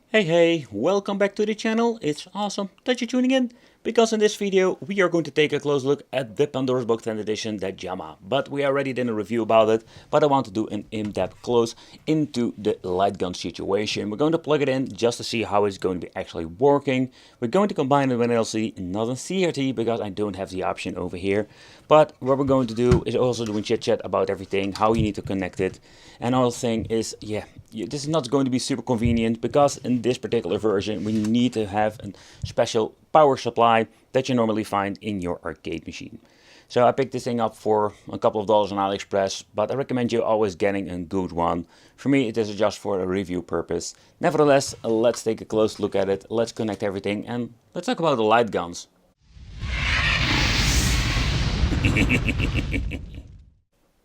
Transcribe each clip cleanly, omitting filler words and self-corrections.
Hey, welcome back to the channel. It's awesome that you're tuning in, because in this video we are going to take a close look at the Pandora's Box 10th edition, the Jamma. But we already did a review about it, but I want to do an in-depth close into the Ligh-Gun situation. We're going to plug it in just to see how it's going to be actually working. We're going to combine it with an LCD, not a CRT, because I don't have the option over here. But what we're going to do is also doing chit chat about everything, how you need to connect it. And another thing is, this is not going to be super convenient, because in this particular version we need to have a special power supply that you normally find in your arcade machine. So I picked this thing up for a couple of dollars on AliExpress, but I recommend you always getting a good one. For me, it is just for a review purpose. Nevertheless, let's take a close look at it, let's connect everything, and let's talk about the light guns.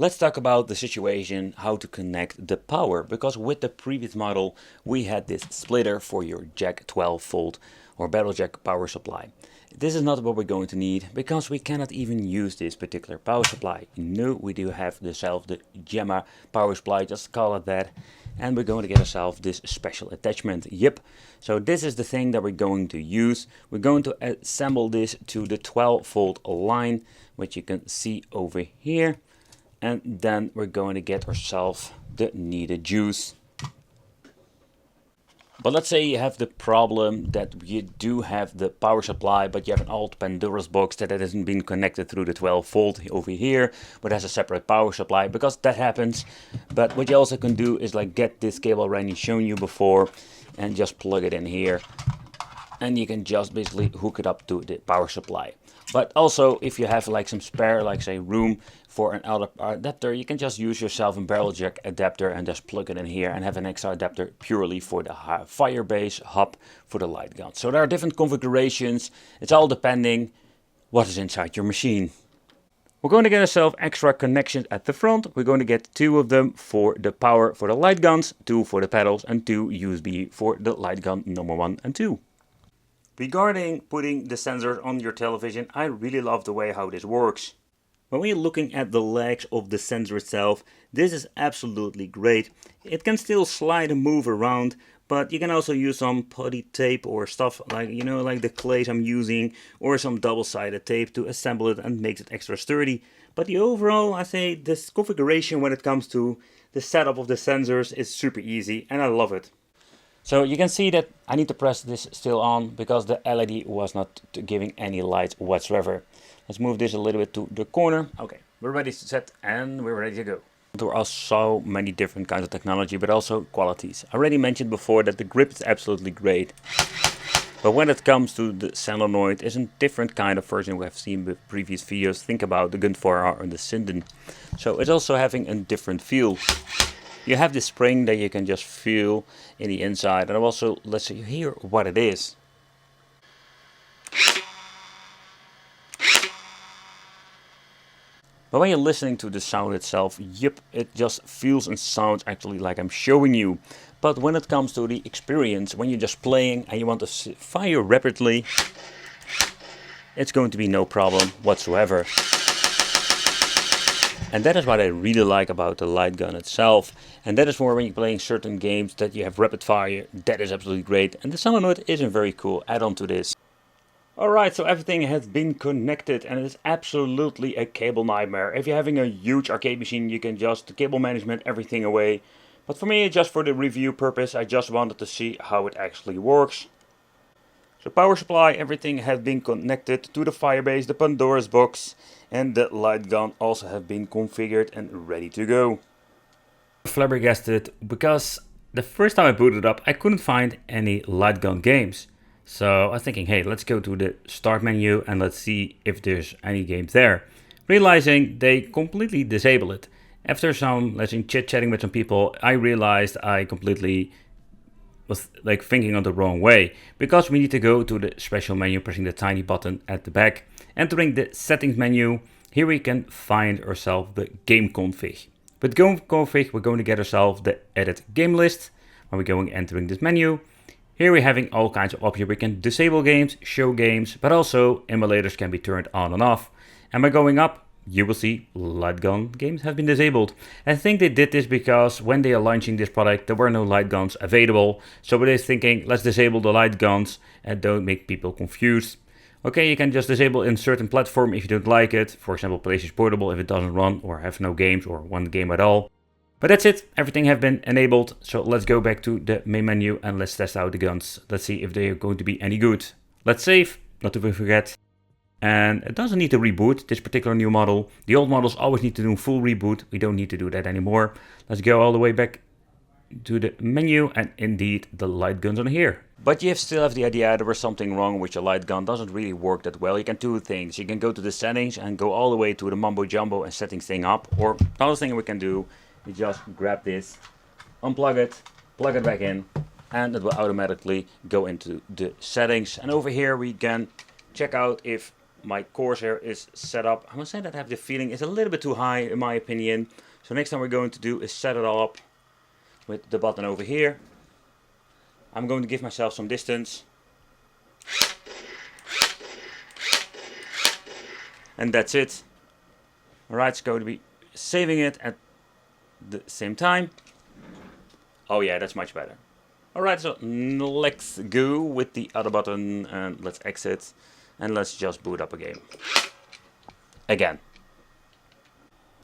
Let's talk about the situation, how to connect the power, because with the previous model we had this splitter for your jack 12 volt or battle jack power supply. This is not what we're going to need, because we cannot even use this particular power supply. No, we do have the Jamma power supply, just call it that, and we're going to get ourselves this special attachment. Yep, so this is the thing that we're going to use. We're going to assemble this to the 12 volt line, which you can see over here. And then we're going to get ourselves the needed juice. But let's say you have the problem that you do have the power supply, but you have an old Pandora's box that hasn't been connected through the 12 volt over here, but has a separate power supply, because that happens. But what you also can do is like get this cable already shown you before and just plug it in here. And you can just basically hook it up to the power supply. But also, if you have like some spare, like say room for an adapter, you can just use yourself a barrel jack adapter and just plug it in here and have an extra adapter purely for the Firebase hub for the light gun. So there are different configurations. It's all depending what is inside your machine. We're going to get ourselves extra connections at the front. We're going to get 2 of them for the power for the light guns, 2 for the pedals, and 2 USB for the light gun number 1 and 2. Regarding putting the sensors on your television, I really love the way how this works. When we're looking at the legs of the sensor itself, this is absolutely great. It can still slide and move around, but you can also use some putty tape or stuff like, like the clays I'm using, or some double-sided tape to assemble it and make it extra sturdy. But the overall, I say this configuration when it comes to the setup of the sensors is super easy, and I love it. So you can see that I need to press this still on, because the LED was not giving any light whatsoever. Let's move this a little bit to the corner. Okay, we're ready to set and we're ready to go. There are so many different kinds of technology, but also qualities. I already mentioned before that the grip is absolutely great. But when it comes to the solenoid, it's a different kind of version we have seen with previous videos. Think about the Gunfire and the Sinden. So it's also having a different feel. You have this spring that you can just feel in the inside, and also let's hear what it is. But when you're listening to the sound itself, yep, it just feels and sounds actually like I'm showing you. But when it comes to the experience, when you're just playing and you want to fire rapidly, it's going to be no problem whatsoever. And that is what I really like about the light gun itself. And that is for when you're playing certain games that you have rapid fire. That is absolutely great. And the solenoid is a very cool add-on to this. Alright, so everything has been connected, and it is absolutely a cable nightmare. If you're having a huge arcade machine, you can just cable management everything away. But for me, just for the review purpose, I just wanted to see how it actually works. So power supply, everything has been connected to the Firebase, the Pandora's box, and the light gun also have been configured and ready to go. Flabbergasted, because the first time I booted up I couldn't find any light gun games. So I was thinking, hey, let's go to the start menu and let's see if there's any games there. Realizing they completely disable it. After some, let's say, chit-chatting with some people, I realized I completely was like thinking on the wrong way, because we need to go to the special menu, pressing the tiny button at the back, entering the settings menu. Here we can find ourselves the game config. With game config, we're going to get ourselves the edit game list. When we're going entering this menu, here we're having all kinds of options. We can disable games, show games, but also emulators can be turned on and off. And by going up, you will see Ligh-Gun games have been disabled. I think they did this because when they are launching this product, there were no Ligh-Guns available. So they're thinking, let's disable the Ligh-Guns and don't make people confused. Okay, you can just disable in certain platform if you don't like it. For example, PlayStation Portable if it doesn't run or have no games or one game at all. But that's it, everything have been enabled. So let's go back to the main menu and let's test out the guns. Let's see if they are going to be any good. Let's save, not to forget. And it doesn't need to reboot this particular new model. The old models always need to do a full reboot. We don't need to do that anymore. Let's go all the way back to the menu, and indeed the light guns are here. But you still have the idea there was something wrong with your light gun. Doesn't really work that well. You can do things. You can go to the settings and go all the way to the mumbo jumbo and setting thing up. Or another thing we can do is just grab this, unplug it, plug it back in, and it will automatically go into the settings. And over here we can check out if my Corsair is set up. I must say that I have the feeling it's a little bit too high in my opinion. So next time we're going to do is set it all up with the button over here. I'm going to give myself some distance. And that's it. Alright, it's going to be saving it at the same time. Oh yeah, that's much better. Alright, so let's go with the other button and let's exit. And let's just boot up a game. Again.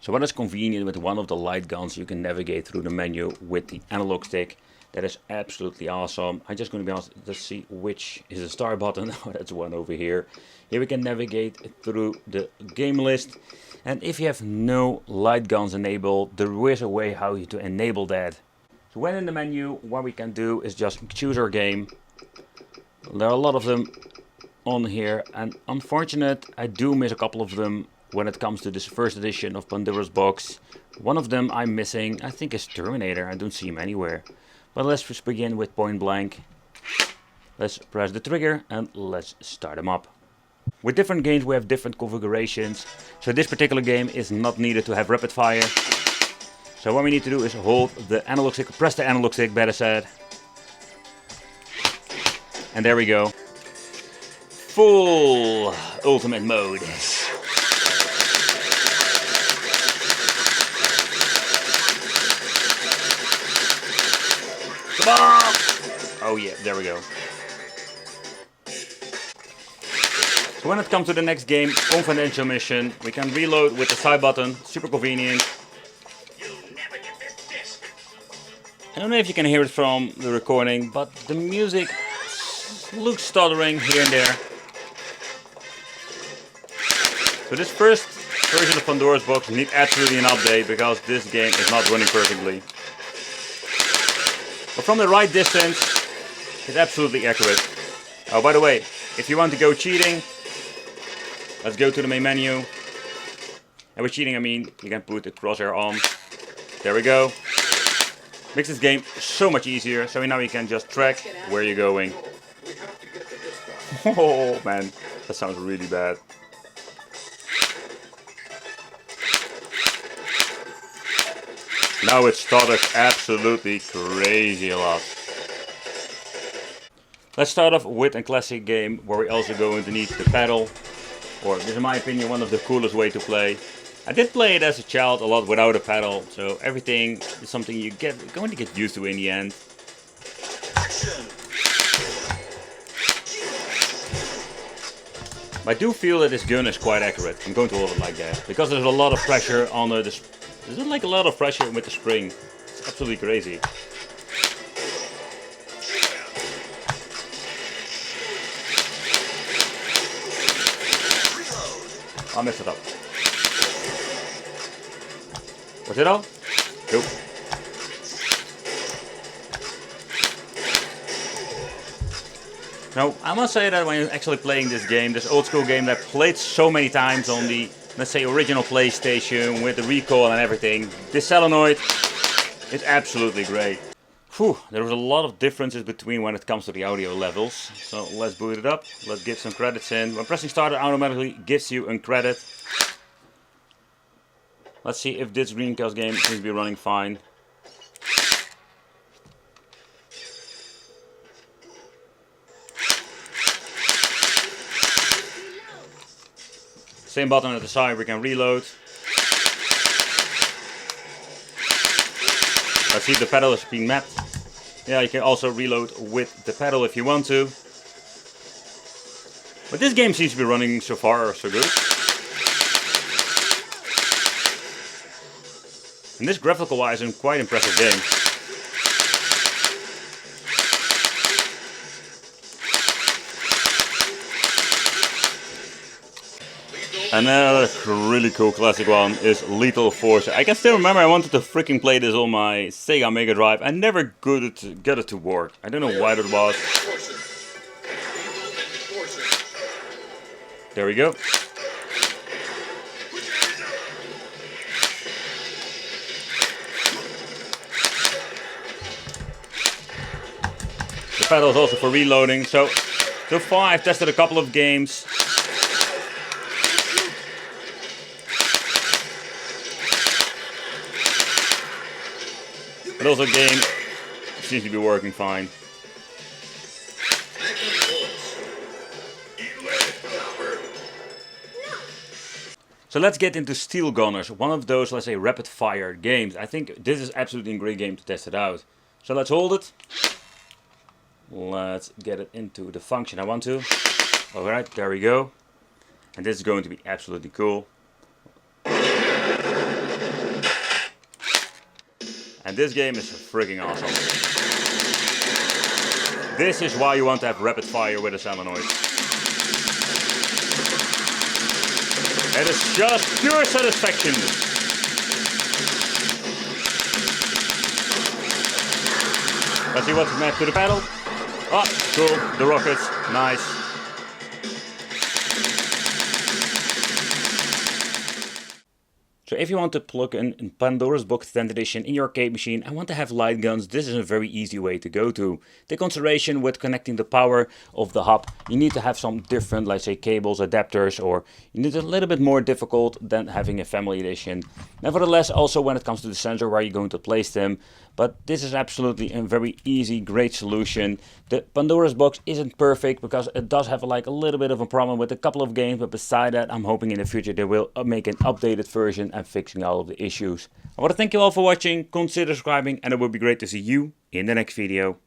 So what is convenient with one of the light guns, you can navigate through the menu with the analog stick. That is absolutely awesome. I'm just going to be honest, let's see which is the start button. Oh, that's one over here. Here we can navigate through the game list. And if you have no light guns enabled, there is a way how to enable that. So when in the menu, what we can do is just choose our game. There are a lot of them on here, and unfortunate I do miss a couple of them when it comes to this first edition of Pandora's box. One of them I'm missing, I think is Terminator. I don't see him anywhere. But let's just begin with Point Blank. Let's press the trigger and let's start them up. With different games we have different configurations. So this particular game is not needed to have rapid fire. So what we need to do is hold the analog stick, press the analog stick better said. And there we go. Full ultimate mode. Come on! Oh yeah, there we go. So when it comes to the next game, confidential mission, we can reload with the side button, super convenient. I don't know if you can hear it from the recording, but the music looks stuttering here and there. So this first version of Pandora's box needs absolutely an update because this game is not running perfectly. But from the right distance, it's absolutely accurate. Oh, by the way, if you want to go cheating, let's go to the main menu. And with cheating I mean, you can put the crosshair on. There we go. Makes this game so much easier, so now you can just track where you're going. Oh man, that sounds really bad. Now it started absolutely crazy a lot. Let's start off with a classic game where we're also going to need the pedal. Or this is in my opinion one of the coolest way to play. I did play it as a child a lot without a pedal, so everything is something you're going to get used to in the end. I do feel that this gun is quite accurate. I'm going to hold it like that because there's a lot of pressure on the. There's like a lot of pressure with the spring. It's absolutely crazy. I messed it up. Was it all? Nope. Now, I must say that when you're actually playing this game, this old school game that I played so many times on the, let's say, original PlayStation with the recoil and everything, this solenoid is absolutely great. Whew, there was a lot of differences between when it comes to the audio levels. So let's boot it up, let's get some credits in. When pressing start, it automatically gives you a credit. Let's see if this Dreamcast game seems to be running fine. Same button at the side, we can reload. I see the pedal is being mapped. Yeah, you can also reload with the pedal if you want to. But this game seems to be running so far so good. And this graphical wise is a quite impressive game. Another really cool classic one is Lethal Force. I can still remember I wanted to freaking play this on my Sega Mega Drive. I never got it to work. I don't know why that was. There we go. The pedal is also for reloading. So far I've tested a couple of games. But also game seems to be working fine. So let's get into Steel Gunners, one of those, let's say, rapid fire games. I think this is absolutely a great game to test it out. So let's hold it. Let's get it into the function I want to. Alright, there we go. And this is going to be absolutely cool. And this game is freaking awesome. This is why you want to have rapid fire with a solenoid. It is just pure satisfaction. Let's see what's mapped to the pedal. Oh, cool, the rockets, nice. So if you want to plug in Pandora's Box 10th edition in your arcade machine and want to have light guns, this is a very easy way to go to. Take consideration with connecting the power of the hub. You need to have some different, let's say, cables, adapters, or you need a little bit more difficult than having a family edition. Nevertheless, also when it comes to the sensor, where you're going to place them. But this is absolutely a very easy, great solution. The Pandora's Box isn't perfect because it does have like a little bit of a problem with a couple of games, but beside that, I'm hoping in the future they will make an updated version and fixing all of the issues. I want to thank you all for watching, consider subscribing, and it would be great to see you in the next video.